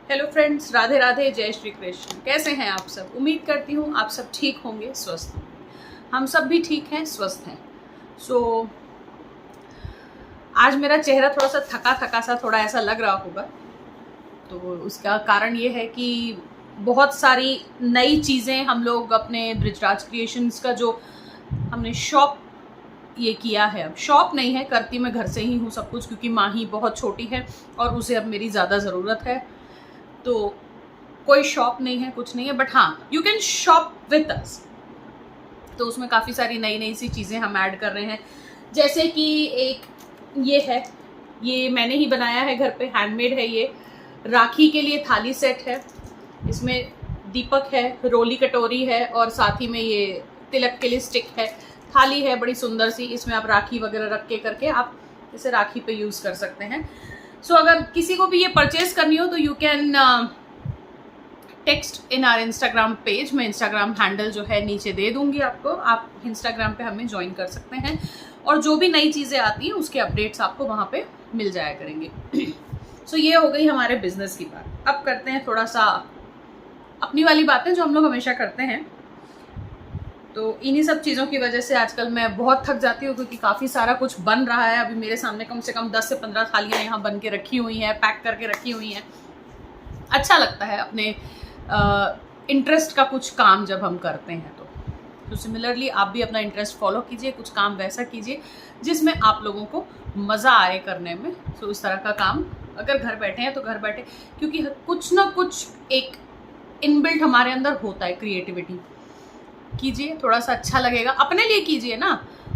Hello friends, Radhe Radhe, जय श्री कृष्ण। कैसे हैं आप सब? उम्मीद करती हूँ आप सब ठीक होंगे, स्वस्थ होंगे। हम सब भी ठीक हैं, स्वस्थ हैं। आज मेरा चेहरा थोड़ा सा थका थका सा थोड़ा ऐसा लग रहा होगा, तो उसका कारण ये है कि बहुत सारी नई चीज़ें हम लोग अपने बृजराज क्रिएशंस का जो हमने शॉप ये किया है, अब शॉप नहीं है, करती मैं घर से ही हूँ सब कुछ, क्योंकि माँ ही बहुत छोटी है और उसे अब मेरी ज़्यादा ज़रूरत है। तो कोई शॉप नहीं है, कुछ नहीं है, बट हाँ, you can shop with us. तो उसमें काफ़ी सारी नई नई सी चीज़ें हम ऐड कर रहे हैं, जैसे कि एक ये है, ये मैंने ही बनाया है घर पे, हैंडमेड है। ये राखी के लिए थाली सेट है। इसमें दीपक है, रोली कटोरी है और साथ ही में ये तिलक के लिए स्टिक है। थाली है बड़ी सुंदर सी, इसमें आप राखी वगैरह रख के करके आप इसे राखी पे यूज़ कर सकते हैं। सो अगर किसी को भी ये परचेज करनी हो तो you can text in our Instagram page. मैं इंस्टाग्राम हैंडल जो है नीचे दे दूंगी आपको, आप इंस्टाग्राम पे हमें ज्वाइन कर सकते हैं और जो भी नई चीज़ें आती हैं उसके अपडेट्स आपको वहाँ पे मिल जाया करेंगे। सो ये हो गई हमारे बिजनेस की बात। अब करते हैं थोड़ा सा अपनी वाली बातें जो हम लोग हमेशा करते हैं। तो इन्हीं सब चीज़ों की वजह से आजकल मैं बहुत थक जाती हूँ, क्योंकि काफ़ी सारा कुछ बन रहा है। अभी मेरे सामने कम से कम 10 से 15 थालियाँ यहाँ बन के रखी हुई हैं, पैक करके रखी हुई हैं। अच्छा लगता है अपने इंटरेस्ट का कुछ काम जब हम करते हैं तो सिमिलरली आप भी अपना इंटरेस्ट फॉलो कीजिए, कुछ काम वैसा कीजिए जिसमें आप लोगों को मज़ा आए करने में। तो इस तरह का काम अगर घर बैठे हैं तो घर बैठे, क्योंकि कुछ ना कुछ एक इनबिल्ट हमारे अंदर होता है, क्रिएटिविटी। कीजिए, थोड़ा सा अच्छा लगेगा, अपने लिए कीजिए ना,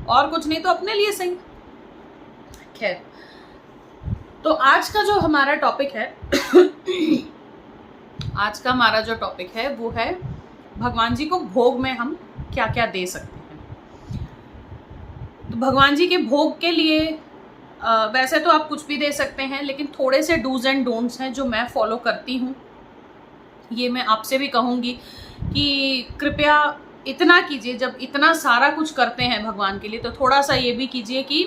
और कुछ नहीं तो अपने लिए सही। खैर, तो आज का जो हमारा टॉपिक है आज का हमारा जो टॉपिक है वो है भगवान जी को भोग में हम क्या क्या दे सकते हैं। तो भगवान जी के भोग के लिए वैसे तो आप कुछ भी दे सकते हैं, लेकिन थोड़े से डूज एंड डोंट्स हैं जो मैं फॉलो करती हूँ। ये मैं आपसे भी कहूँगी कि कृपया इतना कीजिए, जब इतना सारा कुछ करते हैं भगवान के लिए तो थोड़ा सा ये भी कीजिए कि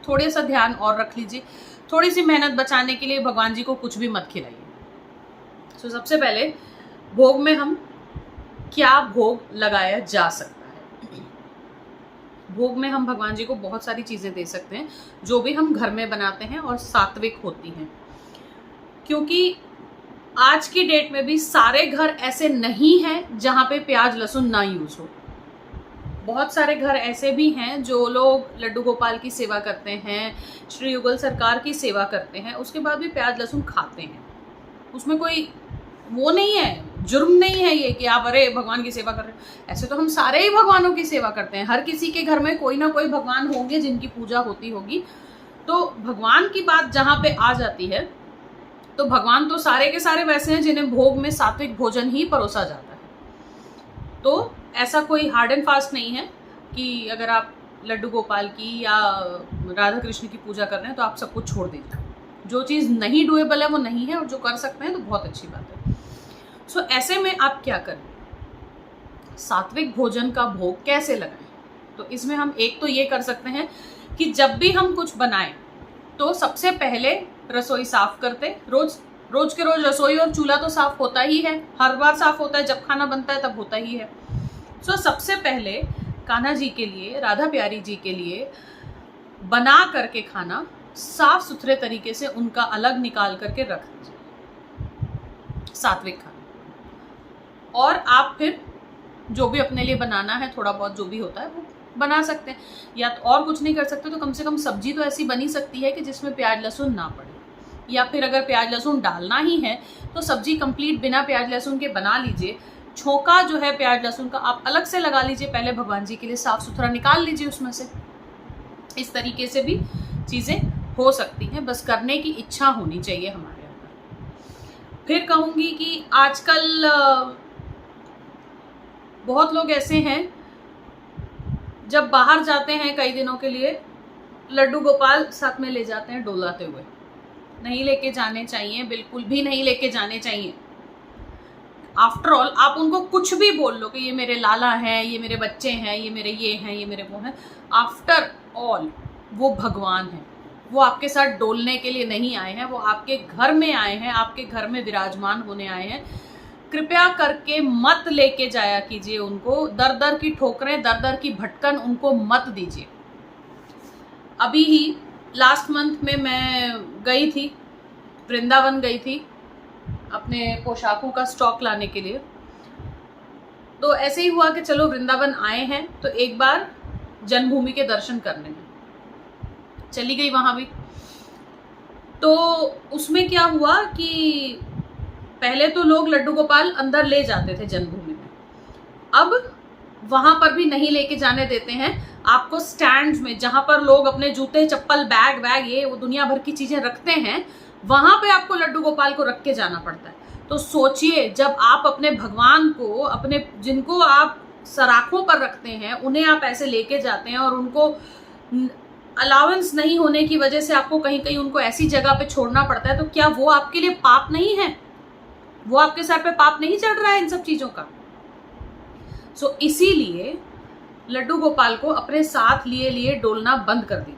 थोड़े सा ध्यान और रख लीजिए। थोड़ी सी मेहनत बचाने के लिए भगवान जी को कुछ भी मत खिलाइए। तो सबसे पहले भोग में हम क्या भोग लगाया जा सकता है। भोग में हम भगवान जी को बहुत सारी चीज़ें दे सकते हैं जो भी हम घर में बनाते हैं और सात्विक होती हैं, क्योंकि आज की डेट में भी सारे घर ऐसे नहीं हैं जहाँ पे प्याज लहसुन ना यूज हो। बहुत सारे घर ऐसे भी हैं जो लोग लड्डू गोपाल की सेवा करते हैं, श्री युगल सरकार की सेवा करते हैं, उसके बाद भी प्याज लहसुन खाते हैं। उसमें कोई वो नहीं है, जुर्म नहीं है ये कि आप अरे भगवान की सेवा कर रहे हैं। ऐसे तो हम सारे ही भगवानों की सेवा करते हैं। हर किसी के घर में कोई ना कोई भगवान होंगे जिनकी पूजा होती होगी। तो भगवान की बात जहाँ पे आ जाती है तो भगवान तो सारे के सारे वैसे हैं जिन्हें भोग में सात्विक भोजन ही परोसा जाता है। तो ऐसा कोई हार्ड एंड फास्ट नहीं है कि अगर आप लड्डू गोपाल की या राधा कृष्ण की पूजा कर रहे हैं तो आप सब कुछ छोड़ दीजिए। जो चीज़ नहीं डुएबल है वो नहीं है, और जो कर सकते हैं तो बहुत अच्छी बात है। सो ऐसे में आप क्या करें, सात्विक भोजन का भोग कैसे लगाएं। तो इसमें हम एक तो ये कर सकते हैं कि जब भी हम कुछ बनाएं तो सबसे पहले रसोई साफ करते, रोज के रोज रसोई और चूल्हा तो साफ होता ही है, हर बार साफ होता है, जब खाना बनता है तब होता ही है। सो सबसे पहले कान्हा जी के लिए, राधा प्यारी जी के लिए बना करके खाना साफ सुथरे तरीके से उनका अलग निकाल करके रख दीजिए, सात्विक खाना। और आप फिर जो भी अपने लिए बनाना है, थोड़ा बहुत जो भी होता है वो बना सकते हैं, या तो और कुछ नहीं कर सकते तो कम से कम सब्जी तो ऐसी बनी सकती है कि जिसमें प्याज लहसुन ना पड़े, या फिर अगर प्याज लहसुन डालना ही है तो सब्जी कंप्लीट बिना प्याज लहसुन के बना लीजिए। छोंका जो है प्याज लहसुन का आप अलग से लगा लीजिए, पहले भगवान जी के लिए साफ सुथरा निकाल लीजिए उसमें से। इस तरीके से भी चीज़ें हो सकती हैं, बस करने की इच्छा होनी चाहिए हमारे अंदर। फिर कहूँगी कि आजकल बहुत लोग ऐसे हैं जब बाहर जाते हैं कई दिनों के लिए, लड्डू गोपाल साथ में ले जाते हैं डोलाते हुए। नहीं लेके जाने चाहिए, बिल्कुल भी नहीं लेके जाने चाहिए। आफ्टर ऑल आप उनको कुछ भी बोल लो कि ये मेरे लाला हैं, ये मेरे बच्चे हैं, ये मेरे ये हैं, ये मेरे वो हैं, आफ्टर ऑल वो भगवान हैं। वो आपके साथ डोलने के लिए नहीं आए हैं, वो आपके घर में आए हैं, आपके घर में विराजमान होने आए हैं। कृपया करके मत लेके जाया कीजिए उनको, दर दर की ठोकरें, दर दर की भटकन उनको मत दीजिए। अभी ही लास्ट मंथ में मैं गई थी, वृंदावन गई थी अपने पोशाकों का स्टॉक लाने के लिए। तो ऐसे ही हुआ कि चलो वृंदावन आए हैं तो एक बार जन्मभूमि के दर्शन करने हैं, चली गई वहां भी। तो उसमें क्या हुआ कि पहले तो लोग लड्डू गोपाल अंदर ले जाते थे जन्मभूमि में, अब वहां पर भी नहीं लेके जाने देते हैं। आपको स्टैंड में, जहां पर लोग अपने जूते चप्पल बैग वैग ये वो दुनिया भर की चीजें रखते हैं, वहां पे आपको लड्डू गोपाल को रख के जाना पड़ता है। तो सोचिए, जब आप अपने भगवान को, अपने जिनको आप सराखों पर रखते हैं, उन्हें आप ऐसे लेके जाते हैं और उनको अलाउंस नहीं होने की वजह से आपको कहीं कहीं उनको ऐसी जगह पे छोड़ना पड़ता है, तो क्या वो आपके लिए पाप नहीं है? वो आपके सर पे पाप नहीं चढ़ रहा है इन सब चीजों का? सो इसीलिए लड्डू गोपाल को अपने साथ लिए लिए डोलना बंद कर दीजिए।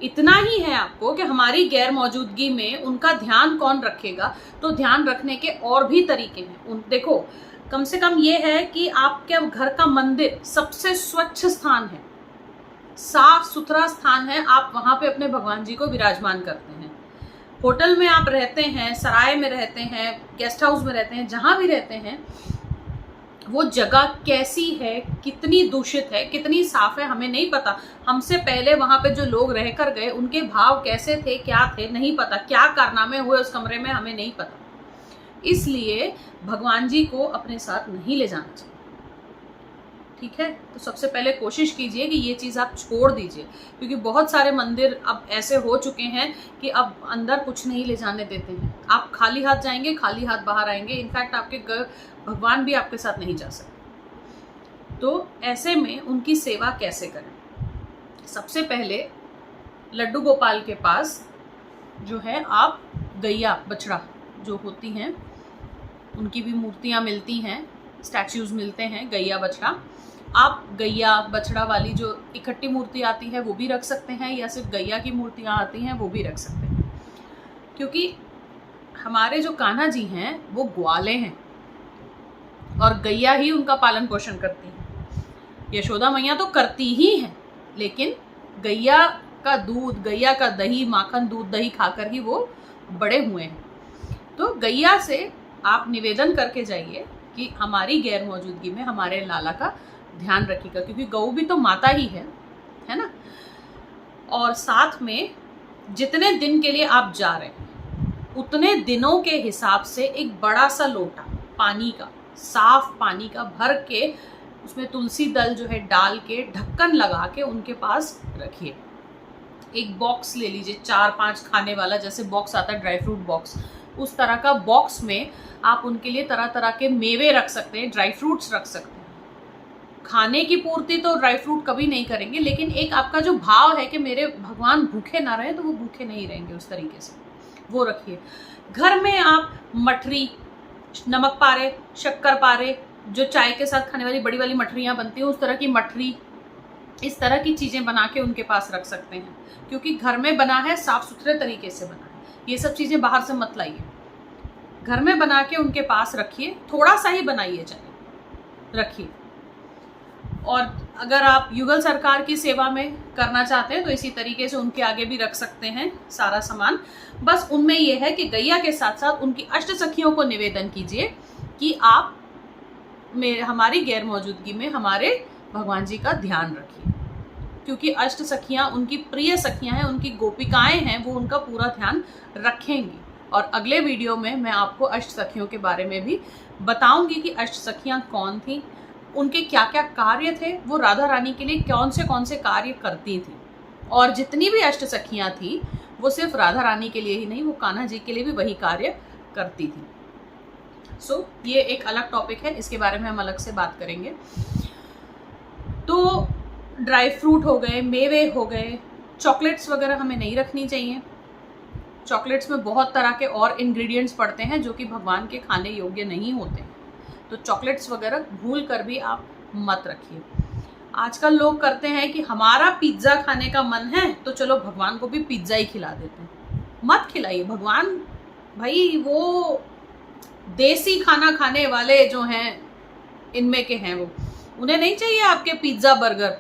इतना ही है आपको कि हमारी गैर मौजूदगी में उनका ध्यान कौन रखेगा, तो ध्यान रखने के और भी तरीके हैं। देखो, कम से कम ये है कि आपके घर का मंदिर सबसे स्वच्छ स्थान है, साफ सुथरा स्थान है, आप वहां पे अपने भगवान जी को विराजमान करते हैं। होटल में आप रहते हैं, सराय में रहते हैं, गेस्ट हाउस में रहते हैं, जहां भी रहते हैं, वो जगह कैसी है, कितनी दूषित है, कितनी साफ है, हमें नहीं पता। हमसे पहले वहां पे जो लोग रहकर गए उनके भाव कैसे थे, क्या थे, नहीं पता। क्या कारनामे हुए उस कमरे में, हमें नहीं पता। इसलिए भगवान जी को अपने साथ नहीं ले जाना चाहिए, ठीक है? तो सबसे पहले कोशिश कीजिए कि ये चीज़ आप छोड़ दीजिए, क्योंकि बहुत सारे मंदिर अब ऐसे हो चुके हैं कि अब अंदर कुछ नहीं ले जाने देते हैं। आप खाली हाथ जाएंगे, खाली हाथ बाहर आएंगे। इनफैक्ट आपके भगवान भी आपके साथ नहीं जा सकते। तो ऐसे में उनकी सेवा कैसे करें? सबसे पहले लड्डू गोपाल के पास जो है, आप गैया बछड़ा जो होती हैं, उनकी भी मूर्तियाँ मिलती हैं, स्टैच्यूज मिलते हैं, गैया बछड़ा। आप गैया बछड़ा वाली जो इकट्ठी मूर्ति आती है वो भी रख सकते हैं, या सिर्फ गैया की मूर्तियाँ आती हैं वो भी रख सकते हैं, क्योंकि हमारे जो कान्हा जी हैं वो ग्वाले हैं और गैया ही उनका पालन पोषण करती है। यशोदा मैया तो करती ही हैं, लेकिन गैया का दूध, गैया का दही, माखन, दूध, दही खाकर ही वो बड़े हुए हैं। तो गैया से आप निवेदन करके जाइए कि हमारी गैर मौजूदगी में हमारे लाला का ध्यान रखिएगा, क्योंकि गौ भी तो माता ही है ना। और साथ में जितने दिन के लिए आप जा रहे हैं उतने दिनों के हिसाब से एक बड़ा सा लोटा पानी का, साफ पानी का भर के, उसमें तुलसी दल जो है डाल के, ढक्कन लगा के उनके पास रखिए। एक बॉक्स ले लीजिए, 4-5 खाने वाला, जैसे बॉक्स आता है ड्राई फ्रूट बॉक्स, उस तरह का बॉक्स में आप उनके लिए तरह तरह के मेवे रख सकते हैं, ड्राई फ्रूट्स रख सकते हैं। खाने की पूर्ति तो ड्राई फ्रूट कभी नहीं करेंगे, लेकिन एक आपका जो भाव है कि मेरे भगवान भूखे ना रहे, तो वो भूखे नहीं रहेंगे, उस तरीके से वो रखिए। घर में आप मठरी, नमक पारे, शक्कर पारे, जो चाय के साथ खाने वाली बड़ी वाली मठरियाँ बनती हैं, उस तरह की मठरी, इस तरह की चीज़ें बना के उनके पास रख सकते हैं, क्योंकि घर में बना है, साफ सुथरे तरीके से बना है। ये सब चीज़ें बाहर से मत लाइए, घर में बना के उनके पास रखिए। थोड़ा सा ही बनाइए, चाहे रखिए। और अगर आप युगल सरकार की सेवा में करना चाहते हैं तो इसी तरीके से उनके आगे भी रख सकते हैं सारा सामान। बस उनमें यह है कि गैया के साथ साथ उनकी अष्ट सखियों को निवेदन कीजिए कि आप हमारी गैर मौजूदगी में हमारे भगवान जी का ध्यान रखिए, क्योंकि अष्ट सखियाँ उनकी प्रिय सखियाँ हैं, उनकी गोपिकाएं हैं, वो उनका पूरा ध्यान रखेंगी। और अगले वीडियो में मैं आपको अष्ट सखियों के बारे में भी बताऊंगी कि अष्ट सखियाँ कौन थी, उनके क्या क्या कार्य थे, वो राधा रानी के लिए कौन से कार्य करती थी। और जितनी भी अष्ट सखियाँ थी वो सिर्फ राधा रानी के लिए ही नहीं, वो कान्हा जी के लिए भी वही कार्य करती थी। सो ये एक अलग टॉपिक है, इसके बारे में हम अलग से बात करेंगे। तो ड्राई फ्रूट हो गए, मेवे हो गए, चॉकलेट्स वगैरह हमें नहीं रखनी चाहिए। चॉकलेट्स में बहुत तरह के और इंग्रेडिएंट्स पड़ते हैं जो कि भगवान के खाने योग्य नहीं होते हैं, तो चॉकलेट्स वगैरह भूल कर भी आप मत रखिए। आजकल लोग करते हैं कि हमारा पिज्जा खाने का मन है तो चलो भगवान को भी पिज्जा ही खिला देते हैं। मत खिलाइए। भगवान भाई वो देसी खाना खाने वाले जो हैं इनमें के हैं, वो उन्हें नहीं चाहिए आपके पिज्जा बर्गर।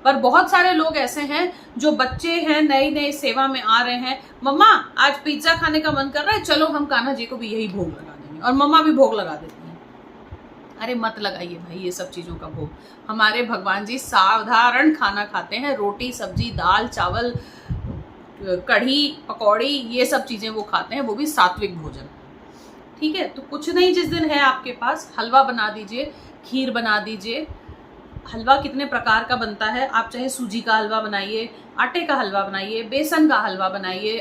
पर बहुत सारे लोग ऐसे हैं जो बच्चे हैं नए नए सेवा में आ रहे हैं, मम्मा आज पिज्जा खाने का मन कर रहा है, चलो हम कान्हा जी को भी यही भोग लगा देंगे, और मम्मा भी भोग लगा देती हैं। अरे मत लगाइए भाई ये सब चीज़ों का भोग। हमारे भगवान जी साधारण खाना खाते हैं, रोटी सब्जी दाल चावल कढ़ी पकौड़ी ये सब चीज़ें वो खाते हैं, वो भी सात्विक भोजन। ठीक है, तो कुछ नहीं, जिस दिन है आपके पास हलवा बना दीजिए, खीर बना दीजिए। हलवा कितने प्रकार का बनता है, आप चाहे सूजी का हलवा बनाइए, आटे का हलवा बनाइए, बेसन का हलवा बनाइए,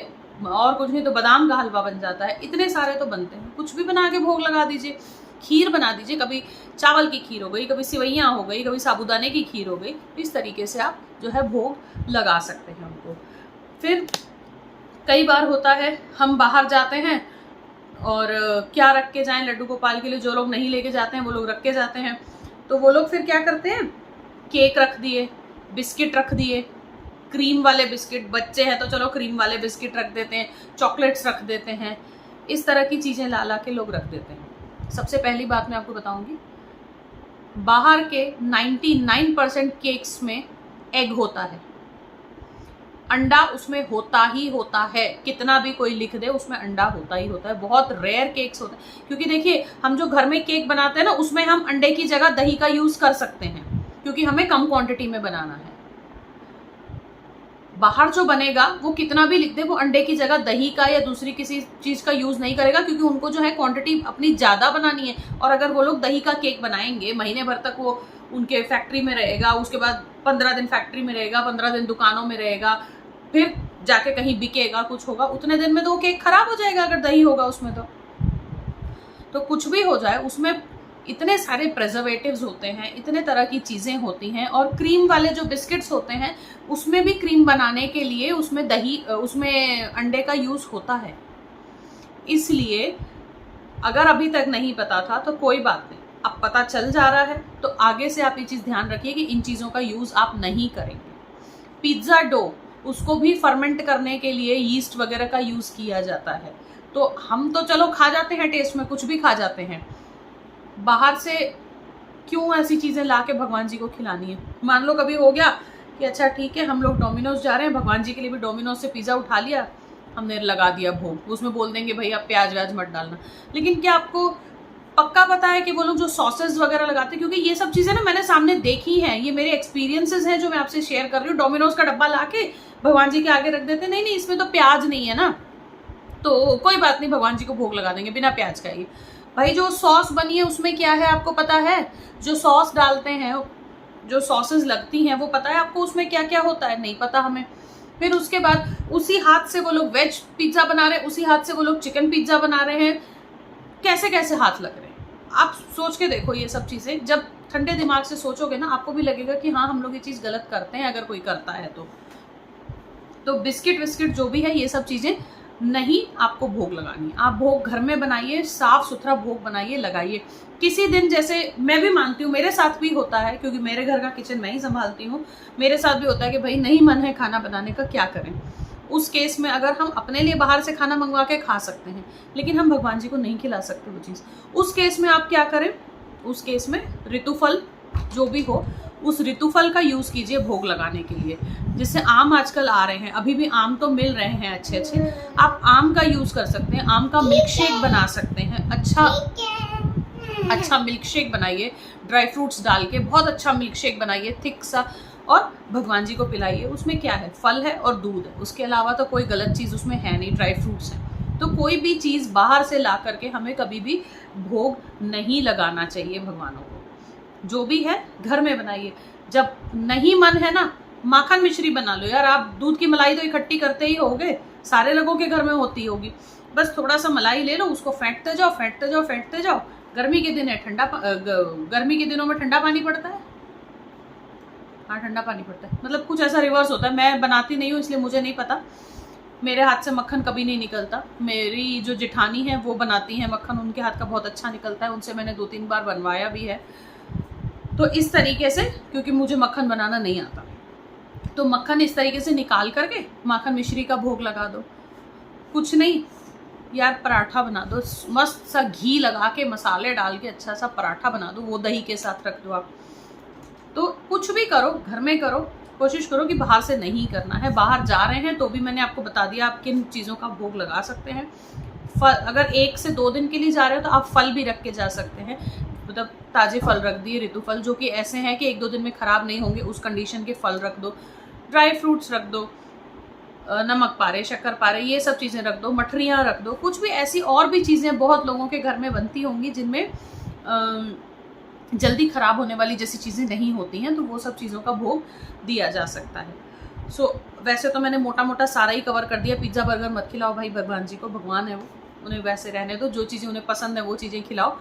और कुछ नहीं तो बादाम का हलवा बन जाता है। इतने सारे तो बनते हैं, कुछ भी बना के भोग लगा दीजिए। खीर बना दीजिए, कभी चावल की खीर हो गई, कभी सिवैयाँ हो गई, कभी साबूदाने की खीर हो गई। इस तरीके से आप जो है भोग लगा सकते हैं उनको। फिर कई बार होता है हम बाहर जाते हैं और क्या रख के जाएं लड्डू गोपाल के लिए, जो लोग नहीं लेके जाते हैं वो लोग रख के जाते हैं। तो वो लोग फिर क्या करते हैं, केक रख दिए, बिस्किट रख दिए, क्रीम वाले बिस्किट, बच्चे हैं तो चलो क्रीम वाले बिस्किट रख देते हैं, चॉकलेट्स रख देते हैं, इस तरह की चीज़ें ला ला के लोग रख देते हैं। सबसे पहली बात मैं आपको बताऊंगी, बाहर के 99% केक्स में एग होता है, अंडा उसमें होता ही होता है, कितना भी कोई लिख दे उसमें अंडा होता ही होता है। बहुत रेयर केक्स होते हैं, क्योंकि देखिए हम जो घर में केक बनाते हैं ना उसमें हम अंडे की जगह दही का यूज कर सकते हैं, क्योंकि हमें कम क्वांटिटी में बनाना है। बाहर जो बनेगा वो कितना भी लिख दे, वो अंडे की जगह दही का या दूसरी किसी चीज का यूज नहीं करेगा, क्योंकि उनको जो है क्वांटिटी अपनी ज्यादा बनानी है। और अगर वो लोग दही का केक बनाएंगे, महीने भर तक वो उनके फैक्ट्री में रहेगा, उसके बाद 15 दिन फैक्ट्री में रहेगा, 15 दिन दुकानों में रहेगा, फिर जाके कहीं बिकेगा, कुछ होगा, उतने दिन में तो वो केक खराब हो जाएगा अगर दही होगा उसमें। तो कुछ भी हो जाए उसमें इतने सारे प्रिजर्वेटिव्स होते हैं, इतने तरह की चीज़ें होती हैं। और क्रीम वाले जो बिस्किट्स होते हैं उसमें भी क्रीम बनाने के लिए उसमें दही, उसमें अंडे का यूज़ होता है। इसलिए अगर अभी तक नहीं पता था तो कोई बात नहीं, अब पता चल जा रहा है तो आगे से आप ये चीज़ ध्यान रखिए कि इन चीज़ों का यूज़ आप नहीं करेंगे। पिज्ज़ा डो, उसको भी फर्मेंट करने के लिए यीस्ट वगैरह का यूज़ किया जाता है। तो हम तो चलो खा जाते हैं, टेस्ट में कुछ भी खा जाते हैं, बाहर से क्यों ऐसी चीज़ें ला के भगवान जी को खिलानी है। मान लो कभी हो गया कि अच्छा ठीक है हम लोग डोमिनोज जा रहे हैं, भगवान जी के लिए भी डोमिनोज से पिज़्ज़ा उठा लिया, हमने लगा दिया भोग, उसमें बोल देंगे भाई आप प्याज व्याज मत डालना। लेकिन क्या आपको पक्का पता है कि वो लोग जो सॉसेस वगैरह लगाते हैं, क्योंकि ये सब चीज़ें ना मैंने सामने देखी हैं, ये मेरे एक्सपीरियंसेस हैं जो मैं आपसे शेयर कर रही हूँ। डोमिनोज का डब्बा ला के भगवान जी के आगे रख देते, नहीं नहीं इसमें तो प्याज नहीं है ना, तो कोई बात नहीं भगवान जी को भोग लगा देंगे बिना प्याज का ही। भाई जो सॉस बनी है उसमें क्या है आपको पता है? जो सॉस डालते हैं, जो सॉसेस लगती हैं, वो पता है आपको उसमें क्या क्या होता है? नहीं पता हमें। फिर उसके बाद उसी हाथ से वो लोग वेज पिज्ज़ा बना रहे हैं, उसी हाथ से वो लोग चिकन पिज्ज़ा बना रहे हैं, कैसे कैसे हाथ लग रहे हैं। आप सोच के देखो, ये सब चीज़ें जब ठंडे दिमाग से सोचोगे ना, आपको भी लगेगा कि हाँ हम लोग ये चीज़ गलत करते हैं, अगर कोई करता है तो बिस्किट विस्किट जो भी है ये सब चीज़ें नहीं आपको भोग लगानी। आप भोग घर में बनाइए, साफ सुथरा भोग बनाइए, लगाइए। किसी दिन, जैसे मैं भी मानती हूँ, मेरे साथ भी होता है, क्योंकि मेरे घर का किचन मैं ही संभालती हूँ, मेरे साथ भी होता है कि भाई नहीं मन है खाना बनाने का, क्या करें। उस केस में अगर हम अपने लिए बाहर से खाना मंगवा के खा सकते हैं, लेकिन हम भगवान जी को नहीं खिला सकते वो चीज़, उस केस में आप क्या करें? उस केस में ऋतुफल जो भी हो, उस ऋतुफल का यूज़ कीजिए भोग लगाने के लिए। जैसे आम आजकल आ रहे हैं, अभी भी आम तो मिल रहे हैं अच्छे अच्छे, आप आम का यूज़ कर सकते हैं, आम का मिल्क शेक बना सकते हैं। अच्छा मिल्क शेक बनाइए, ड्राई फ्रूट्स डाल के बहुत अच्छा मिल्क शेक बनाइए, थिक सा, और भगवान जी को पिलाइए। उसमें क्या है? फल है और दूध है, उसके अलावा तो कोई गलत चीज़ उसमें है नहीं, ड्राई फ्रूट्स हैं। तो कोई भी चीज़ बाहर से ला करके हमें कभी भी भोग नहीं लगाना चाहिए भगवानों को। जो भी है घर में बनाइए। जब नहीं मन है ना, माखन मिश्री बना लो यार, आप दूध की मलाई तो इकट्ठी करते ही होगे, सारे लोगों के घर में होती होगी। बस थोड़ा सा मलाई ले लो, उसको फेंटते जाओ फेंटते जाओ फेंटते जाओ। गर्मी के दिन है, गर्मी के दिनों में ठंडा पानी पड़ता है, हाँ ठंडा पानी पड़ता है, मतलब कुछ ऐसा रिवर्स होता है। मैं बनाती नहीं हूँ इसलिए मुझे नहीं पता, मेरे हाथ से मक्खन कभी नहीं निकलता। मेरी जो जेठानी है वो बनाती हैं मक्खन, उनके हाथ का बहुत अच्छा निकलता है, उनसे मैंने 2-3 बार बनवाया भी है। तो इस तरीके से, क्योंकि मुझे मक्खन बनाना नहीं आता, तो मक्खन इस तरीके से निकाल करके माखन मिश्री का भोग लगा दो। कुछ नहीं यार, पराठा बना दो, मस्त सा घी लगा के मसाले डाल के अच्छा सा पराठा बना दो, वो दही के साथ रख दो आप। तो कुछ भी करो, घर में करो, कोशिश करो कि बाहर से नहीं करना है। बाहर जा रहे हैं तो भी मैंने आपको बता दिया आप किन चीज़ों का भोग लगा सकते हैं। फल, अगर 1 से 2 दिन के लिए जा रहे हो तो आप फल भी रख के जा सकते हैं, मतलब ताज़े फल रख दिए, ऋतु फल जो कि ऐसे हैं कि 1-2 दिन में ख़राब नहीं होंगे, उस कंडीशन के फल रख दो, ड्राई फ्रूट्स रख दो, नमक पारे, शक्कर पारे, ये सब चीज़ें रख दो, मठरियाँ रख दो, कुछ भी ऐसी और भी चीज़ें बहुत लोगों के घर में बनती होंगी जिनमें जल्दी ख़राब होने वाली जैसी चीज़ें नहीं होती हैं, तो वो सब चीज़ों का भोग दिया जा सकता है। वैसे तो मैंने मोटा मोटा सारा ही कवर कर दिया। पिज़्ज़ा बर्गर मत खिलाओ भाई भगवान जी को, भगवान है वो, उन्हें वैसे रहने दो, जो चीज़ें उन्हें पसंद है वो चीज़ें खिलाओ।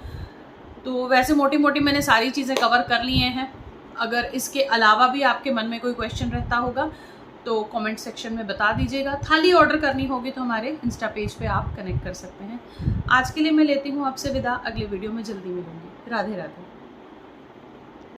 तो वैसे मोटी मोटी मैंने सारी चीज़ें कवर कर लिए हैं। अगर इसके अलावा भी आपके मन में कोई क्वेश्चन रहता होगा तो कमेंट सेक्शन में बता दीजिएगा। थाली ऑर्डर करनी होगी तो हमारे इंस्टा पेज पे आप कनेक्ट कर सकते हैं। आज के लिए मैं लेती हूँ आपसे विदा, अगले वीडियो में जल्दी मिलूंगी। राधे राधे।